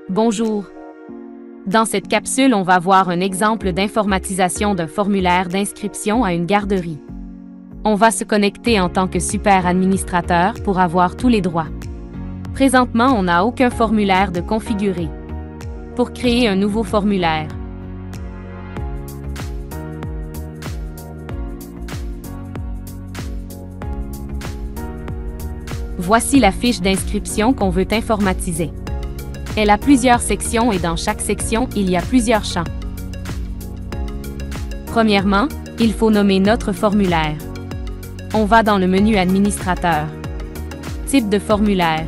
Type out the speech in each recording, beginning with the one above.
Bonjour. Dans cette capsule, on va voir un exemple d'informatisation d'un formulaire d'inscription à une garderie. On va se connecter en tant que super administrateur pour avoir tous les droits. Présentement, on n'a aucun formulaire de configurer. Pour créer un nouveau formulaire, voici la fiche d'inscription qu'on veut informatiser. Elle a plusieurs sections et dans chaque section, il y a plusieurs champs. Premièrement, il faut nommer notre formulaire. On va dans le menu Administrateur. Type de formulaire.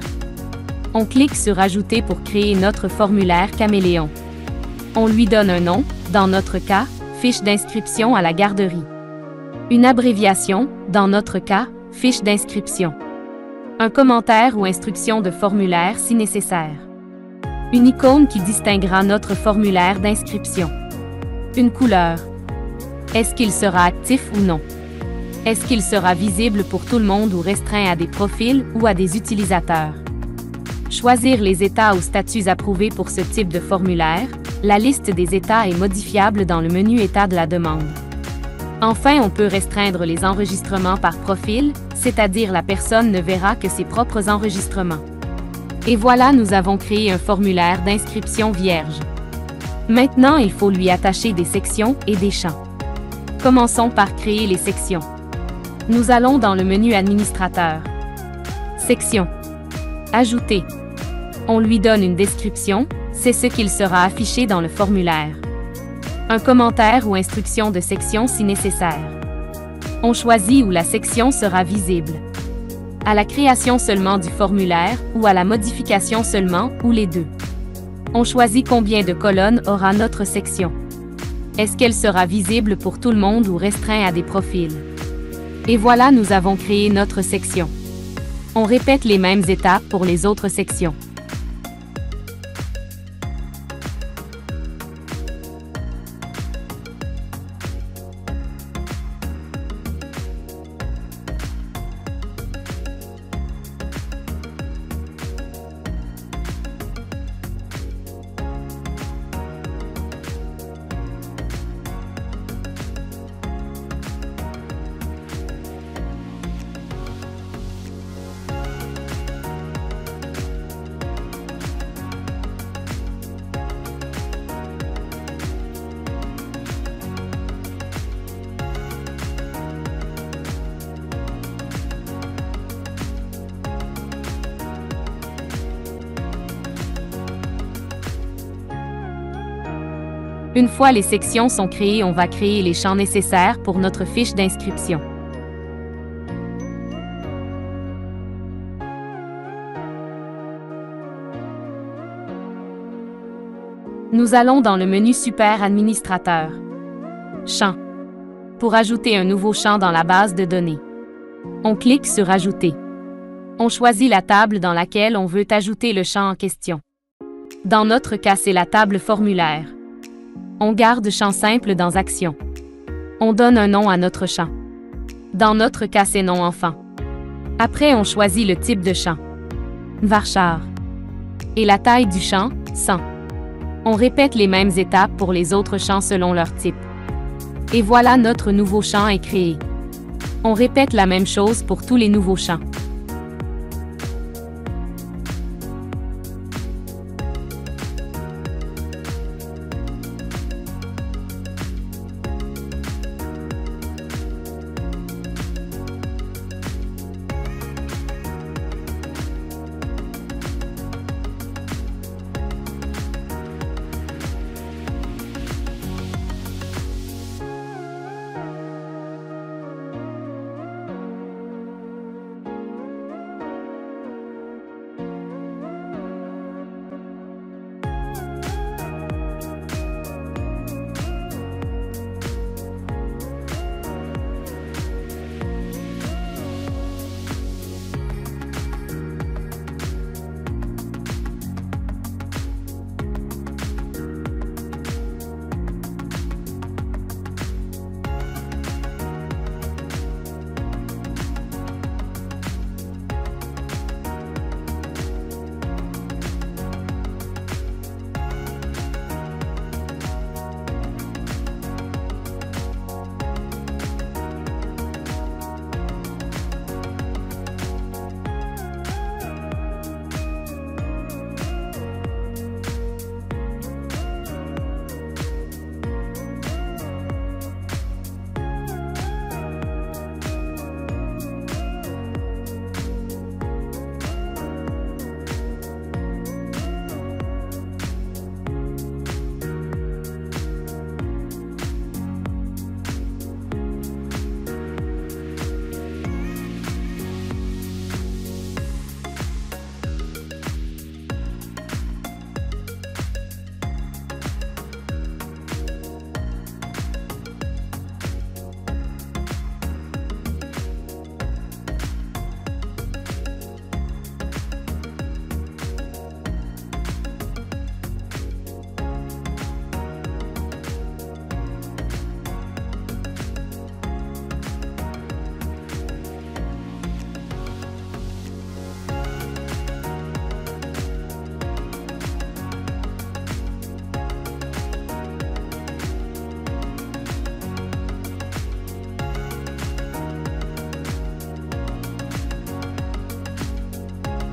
On clique sur Ajouter pour créer notre formulaire caméléon. On lui donne un nom, dans notre cas, fiche d'inscription à la garderie. Une abréviation, dans notre cas, fiche d'inscription. Un commentaire ou instruction de formulaire si nécessaire. Une icône qui distinguera notre formulaire d'inscription. Une couleur. Est-ce qu'il sera actif ou non? Est-ce qu'il sera visible pour tout le monde ou restreint à des profils ou à des utilisateurs? Choisir les états ou statuts approuvés pour ce type de formulaire. La liste des états est modifiable dans le menu État de la demande. Enfin, on peut restreindre les enregistrements par profil, c'est-à-dire la personne ne verra que ses propres enregistrements. Et voilà, nous avons créé un formulaire d'inscription vierge. Maintenant, il faut lui attacher des sections et des champs. Commençons par créer les sections. Nous allons dans le menu Administrateur. Section. Ajouter. On lui donne une description, c'est ce qu'il sera affiché dans le formulaire. Un commentaire ou instruction de section si nécessaire. On choisit où la section sera visible. À la création seulement du formulaire ou à la modification seulement ou les deux. On choisit combien de colonnes aura notre section. Est-ce qu'elle sera visible pour tout le monde ou restreint à des profils? Et voilà, nous avons créé notre section. On répète les mêmes étapes pour les autres sections. Une fois les sections sont créées, on va créer les champs nécessaires pour notre fiche d'inscription. Nous allons dans le menu Super Administrateur. Champs. Pour ajouter un nouveau champ dans la base de données. On clique sur Ajouter. On choisit la table dans laquelle on veut ajouter le champ en question. Dans notre cas, c'est la table formulaire. On garde champ simple dans Action. On donne un nom à notre champ. Dans notre cas, c'est nom enfant. Après, on choisit le type de champ. Varchar. Et la taille du champ, 100. On répète les mêmes étapes pour les autres champs selon leur type. Et voilà, notre nouveau champ est créé. On répète la même chose pour tous les nouveaux champs.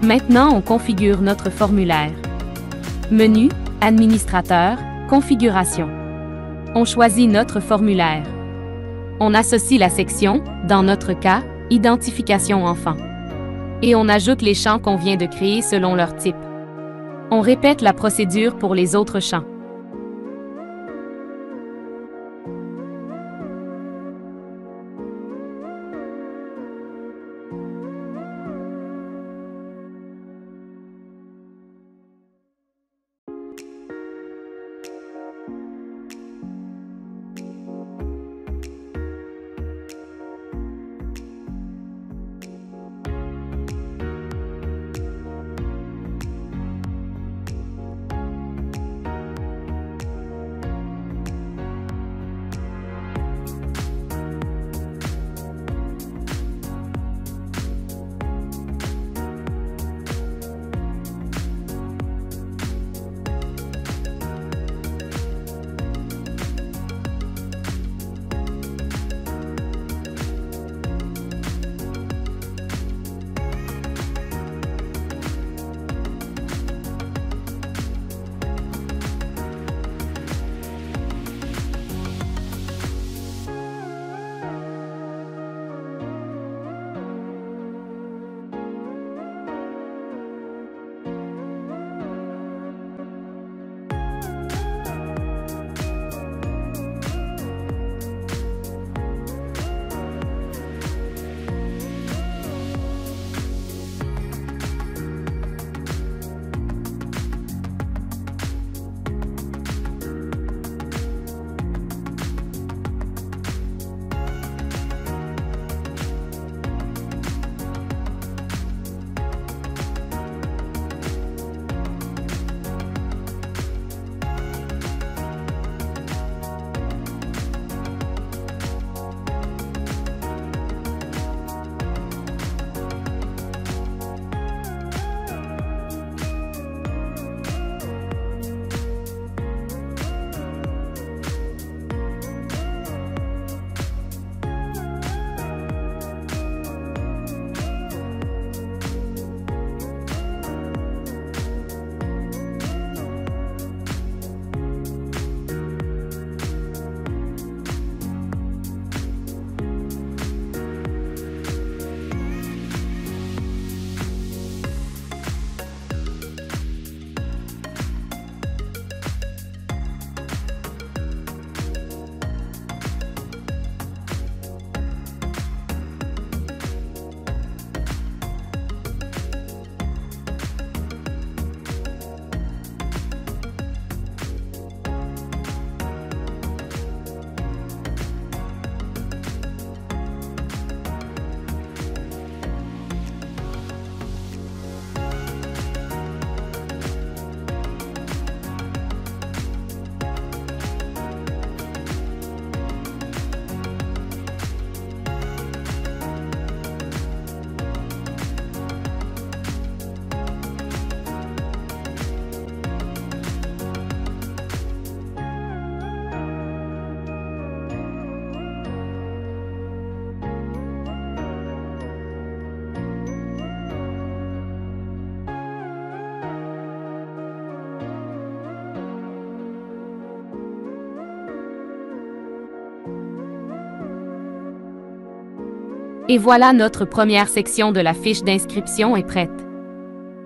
Maintenant, on configure notre formulaire. Menu, Administrateur, Configuration. On choisit notre formulaire. On associe la section, dans notre cas, Identification enfant. Et on ajoute les champs qu'on vient de créer selon leur type. On répète la procédure pour les autres champs. Et voilà, notre première section de la fiche d'inscription est prête.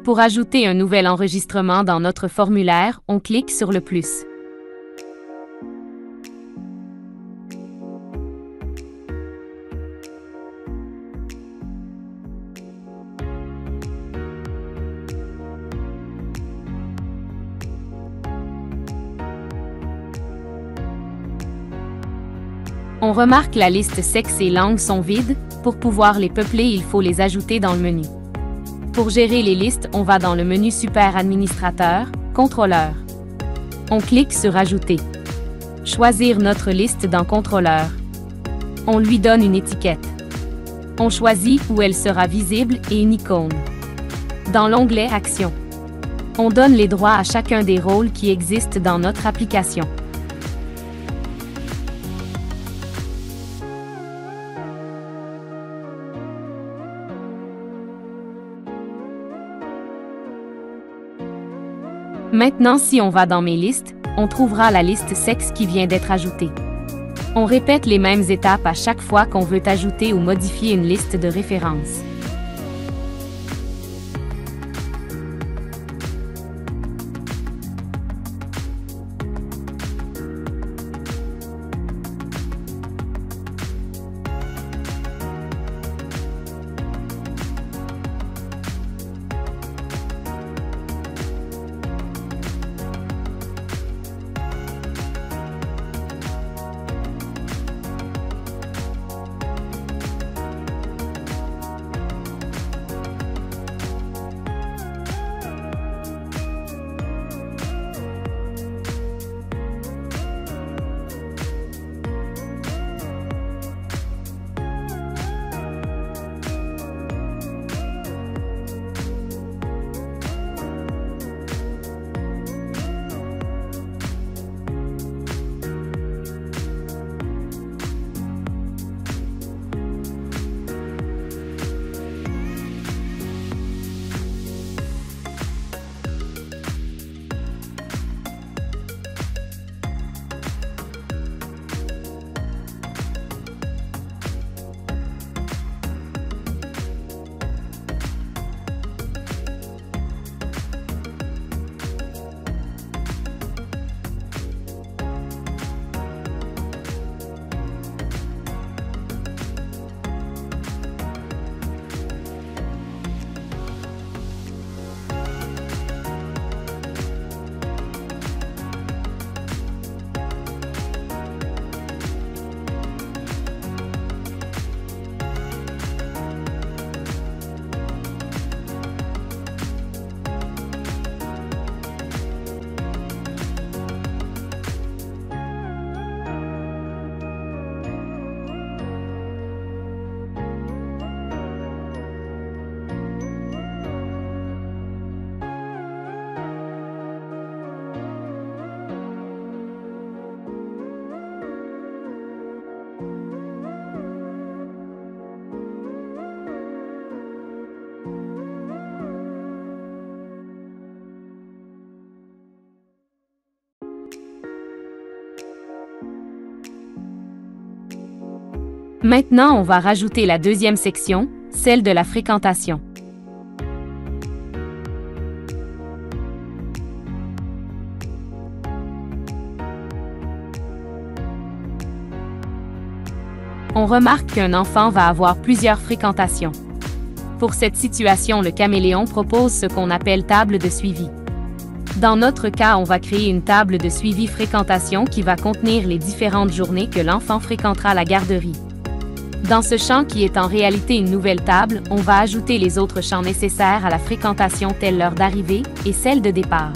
Pour ajouter un nouvel enregistrement dans notre formulaire, on clique sur le plus. On remarque la liste sexe et langue sont vides. Pour pouvoir les peupler, il faut les ajouter dans le menu. Pour gérer les listes, on va dans le menu Super Administrateur, Contrôleur. On clique sur Ajouter. Choisir notre liste dans Contrôleur. On lui donne une étiquette. On choisit où elle sera visible et une icône. Dans l'onglet Actions, on donne les droits à chacun des rôles qui existent dans notre application. Maintenant, si on va dans mes listes, on trouvera la liste sexe qui vient d'être ajoutée. On répète les mêmes étapes à chaque fois qu'on veut ajouter ou modifier une liste de références. Maintenant, on va rajouter la deuxième section, celle de la fréquentation. On remarque qu'un enfant va avoir plusieurs fréquentations. Pour cette situation, le caméléon propose ce qu'on appelle table de suivi. Dans notre cas, on va créer une table de suivi fréquentation qui va contenir les différentes journées que l'enfant fréquentera la garderie. Dans ce champ qui est en réalité une nouvelle table, on va ajouter les autres champs nécessaires à la fréquentation tels l'heure d'arrivée et celle de départ.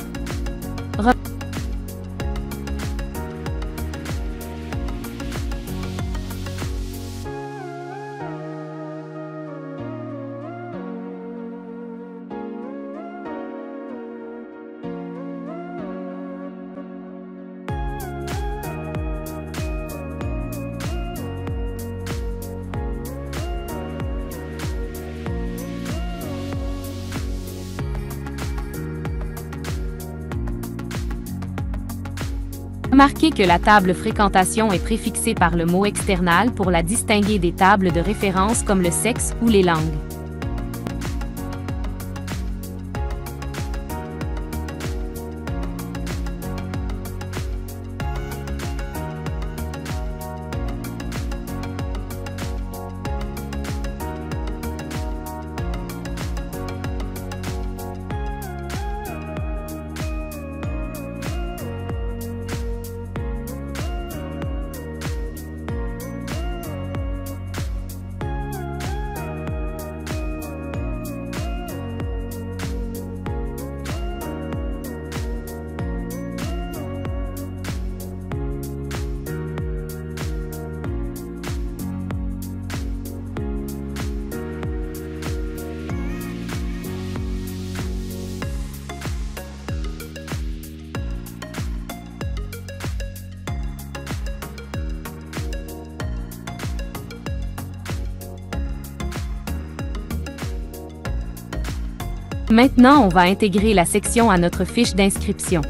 Remarquez que la table fréquentation est préfixée par le mot external pour la distinguer des tables de référence comme le sexe ou les langues. Maintenant, on va intégrer la section à notre fiche d'inscription.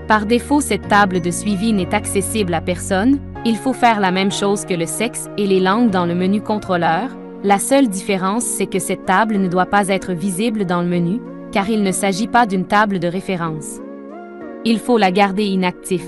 Par défaut, cette table de suivi n'est accessible à personne. Il faut faire la même chose que le sexe et les langues dans le menu contrôleur. La seule différence, c'est que cette table ne doit pas être visible dans le menu, car il ne s'agit pas d'une table de référence. Il faut la garder inactive.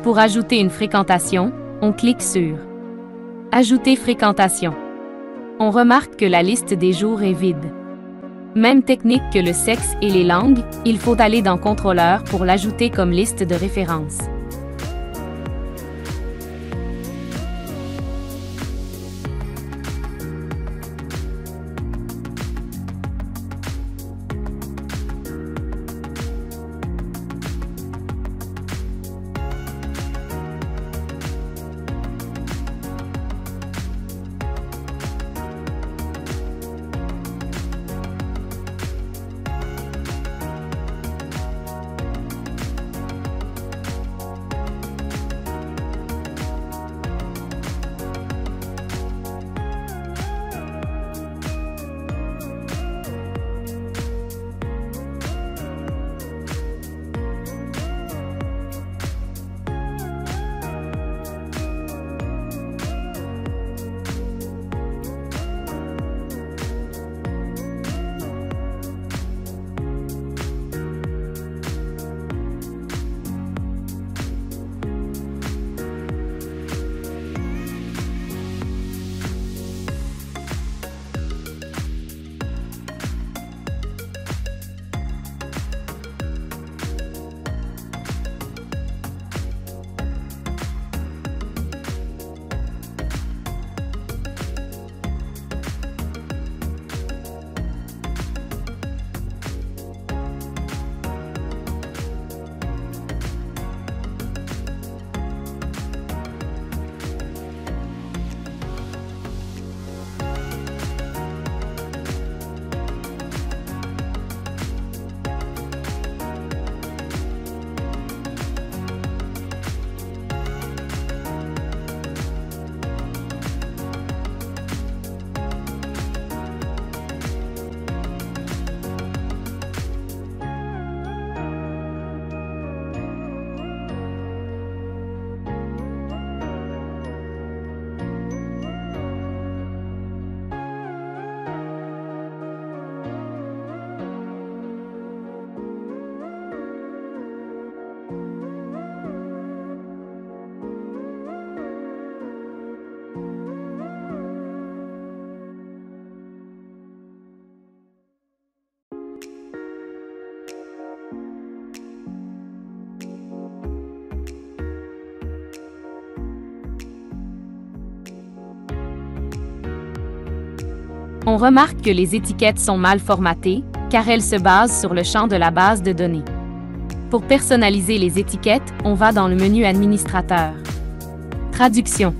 Pour ajouter une fréquentation, on clique sur « Ajouter fréquentation ». On remarque que la liste des jours est vide. Même technique que le sexe et les langues, il faut aller dans Contrôleur pour l'ajouter comme liste de référence. On remarque que les étiquettes sont mal formatées, car elles se basent sur le champ de la base de données. Pour personnaliser les étiquettes, on va dans le menu Administrateur. Traduction.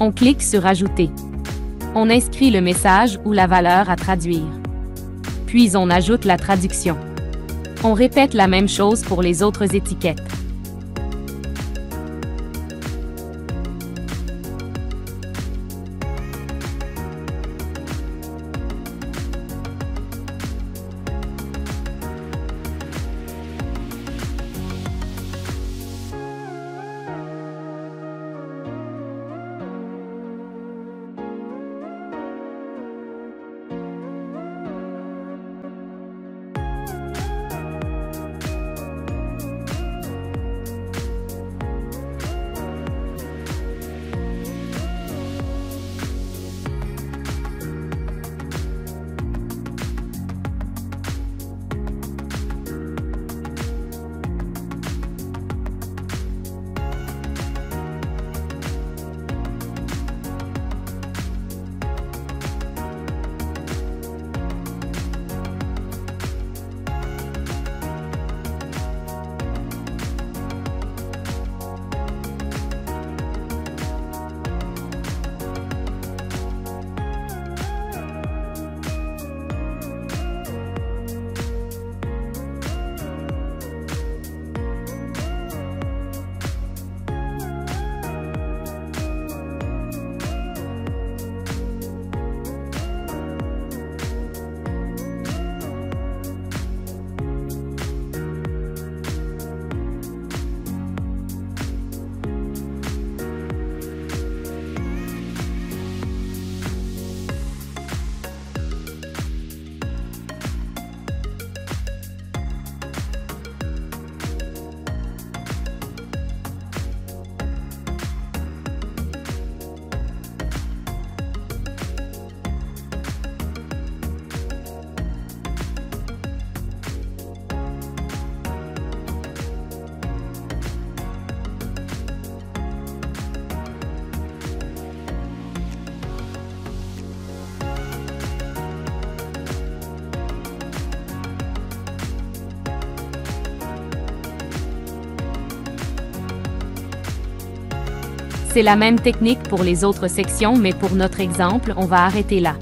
On clique sur Ajouter. On inscrit le message ou la valeur à traduire. Puis on ajoute la traduction. On répète la même chose pour les autres étiquettes. C'est la même technique pour les autres sections, mais pour notre exemple, on va arrêter là.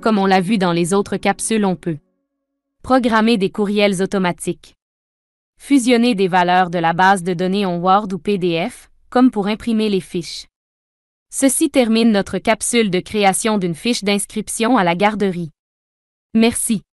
Comme on l'a vu dans les autres capsules, on peut programmer des courriels automatiques, fusionner des valeurs de la base de données en Word ou PDF, comme pour imprimer les fiches. Ceci termine notre capsule de création d'une fiche d'inscription à la garderie. Merci.